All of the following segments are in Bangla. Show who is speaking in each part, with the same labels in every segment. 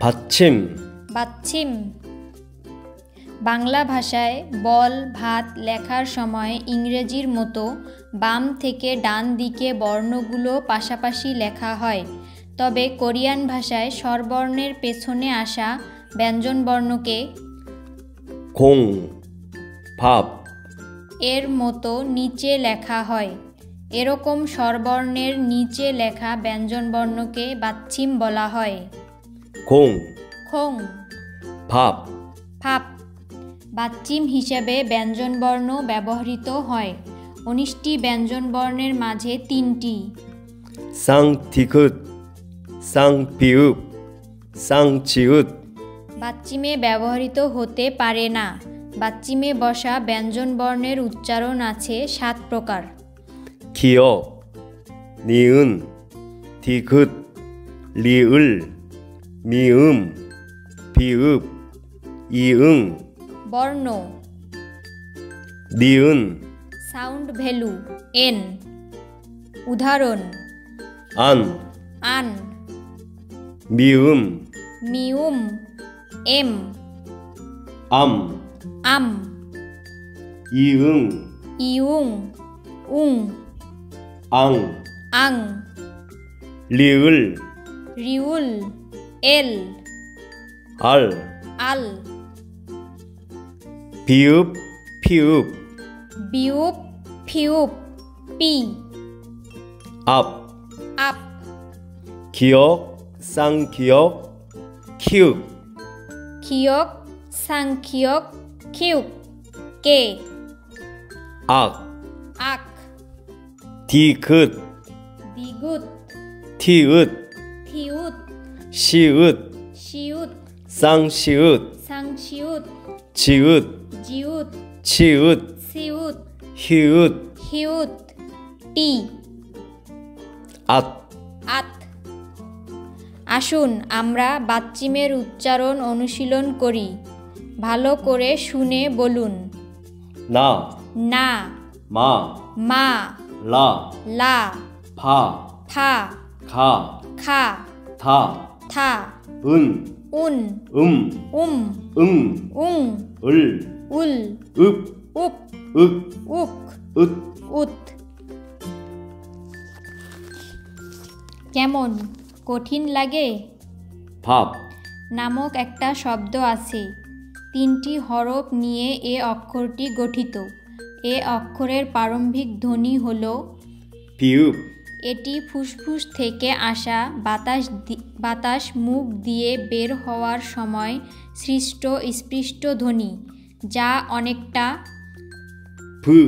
Speaker 1: 받침,
Speaker 2: বাচ্ছিম। বাংলা ভাষায় বল ভাত লেখার সময় ইংরেজির মতো বাম থেকে ডান দিকে বর্ণগুলো পাশাপাশি লেখা হয়, তবে কোরিয়ান ভাষায় স্বরবর্ণের পেছনে আসা ব্যঞ্জনবর্ণকে
Speaker 1: 공, 밥,
Speaker 2: এর মতো নিচে লেখা হয়। এরকম স্বরবর্ণের নিচে লেখা ব্যঞ্জনবর্ণকে বাচ্ছিম বলা হয়।
Speaker 1: 공,
Speaker 2: খোং,
Speaker 1: 밥,
Speaker 2: ফাপ। বাচ্চিম হিসেবে ব্যঞ্জনবর্ণ ব্যবহৃত হয়। ১৯টি ব্যঞ্জনবর্ণের মাঝে ৩টি
Speaker 1: 쌍디귿, 쌍비읍, 쌍지읒,
Speaker 2: বাচ্চিমে ব্যবহৃত হতে পারে না। বাচ্চিমে বসা ব্যঞ্জনবর্ণের উচ্চারণ আছে ৭ প্রকার।
Speaker 1: 기역, 니은, 디귿, 리을, 미음, 비읍, 이응,
Speaker 2: বর্ণ
Speaker 1: 니은,
Speaker 2: সাউন্ড ভ্যালু এন। উদাহরণ
Speaker 1: 안,
Speaker 2: আন,
Speaker 1: 미음,
Speaker 2: মিউম, এম,
Speaker 1: 암,
Speaker 2: আম,
Speaker 1: 이응,
Speaker 2: ইউং, উং,
Speaker 1: 앙,
Speaker 2: আং,
Speaker 1: 리을,
Speaker 2: রিউল, এল,
Speaker 1: 알,
Speaker 2: আল,
Speaker 1: 비읍, 피읍,
Speaker 2: বিউপ, ফিউপ, পি,
Speaker 1: 앞,
Speaker 2: আপ,
Speaker 1: 기역, 쌍기역, 키읔,
Speaker 2: খিয়ক, সাংখিয়ক, খিউক, কে,
Speaker 1: 악,
Speaker 2: আক,
Speaker 1: 디귿,
Speaker 2: দিগুত,
Speaker 1: 티읕,
Speaker 2: থিউত,
Speaker 1: 시읒,
Speaker 2: শিউত,
Speaker 1: 쌍시읒,
Speaker 2: সাংশিউত,
Speaker 1: 지읒,
Speaker 2: জিউত,
Speaker 1: 치읒,
Speaker 2: সিউত,
Speaker 1: 히읗,
Speaker 2: হিউত, টি,
Speaker 1: 앗,
Speaker 2: আত। আসুন আমরা বাচ্চিমের উচ্চারণ অনুশীলন করি। ভালো করে শুনে বলুন।
Speaker 1: 나,
Speaker 2: না,
Speaker 1: 마,
Speaker 2: মা,
Speaker 1: 라,
Speaker 2: লা,
Speaker 1: 파,
Speaker 2: ফা,
Speaker 1: 가,
Speaker 2: খা,
Speaker 1: 다,
Speaker 2: থা,
Speaker 1: 은,
Speaker 2: উন,
Speaker 1: উম,
Speaker 2: 응,
Speaker 1: উং,
Speaker 2: উল,
Speaker 1: 을,
Speaker 2: উপ,
Speaker 1: 읍,
Speaker 2: উক,
Speaker 1: 윽,
Speaker 2: উত,
Speaker 1: 읒,
Speaker 2: উত। কেমন কঠিন লাগে?
Speaker 1: 밥,
Speaker 2: নামক একটা শব্দ আছে। ৩টি হরফ নিয়ে এ অক্ষরটি গঠিত। এ অক্ষরের প্রারম্ভিক ধ্বনি হল
Speaker 1: 비읍,
Speaker 2: এটি ফুসফুস থেকে আসা বাতাস মুখ দিয়ে বের হওয়ার সময় সৃষ্ট স্পৃষ্ট ধ্বনি, যা অনেকটা
Speaker 1: 브,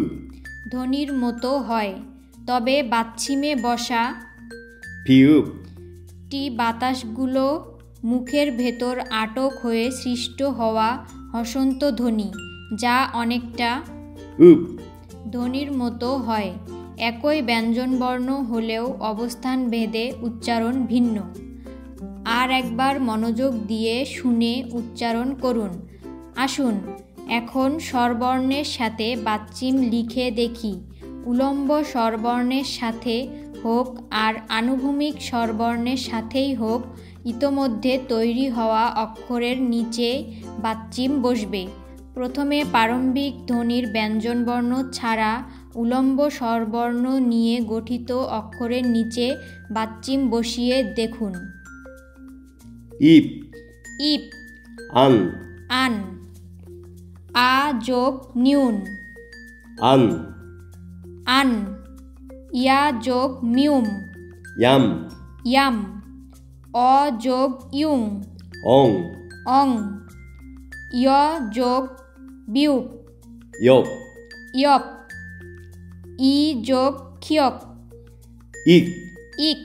Speaker 2: ধ্বনির মতো হয়, তবে বাচ্ছিমে বসা
Speaker 1: 비읍,
Speaker 2: টি বাতাসগুলো মুখের ভেতর আটক হয়ে সৃষ্ট হওয়া হসন্ত ধ্বনি, যা অনেকটা
Speaker 1: 읍,
Speaker 2: ধ্বনির মতো হয়। একই ব্যঞ্জনবর্ণ হলেও অবস্থান ভেদে উচ্চারণ ভিন্ন। আর একবার মনোযোগ দিয়ে শুনে উচ্চারণ করুন। আসুন এখন স্বরবর্ণের সাথে বাচ্চিম লিখে দেখি। উলম্ব স্বরবর্ণের সাথে হোক আর আনুভূমিক স্বরবর্ণের সাথেই হোক, ইতোমধ্যে তৈরি হওয়া অক্ষরের নিচে বাচ্চিম বসবে। প্রথমে প্রারম্ভিক ধ্বনির ব্যঞ্জনবর্ণ ছাড়া উলম্ব স্বরবর্ণ নিয়ে গঠিত অক্ষরের নিচে বাচ্চিম বসিয়ে দেখুন।
Speaker 1: 입,
Speaker 2: ইপ,
Speaker 1: 안,
Speaker 2: আন, আ যোগ নিউন,
Speaker 1: 안,
Speaker 2: আন, ইয়া যোগ মিউম,
Speaker 1: 얌,
Speaker 2: ইয়াম, অ যোগ ইউং,
Speaker 1: 엉,
Speaker 2: অং, ইয় যোগ বিউপ,
Speaker 1: 엽,
Speaker 2: ইয়প, ই যোগ খিয়ক,
Speaker 1: 익,
Speaker 2: ইক,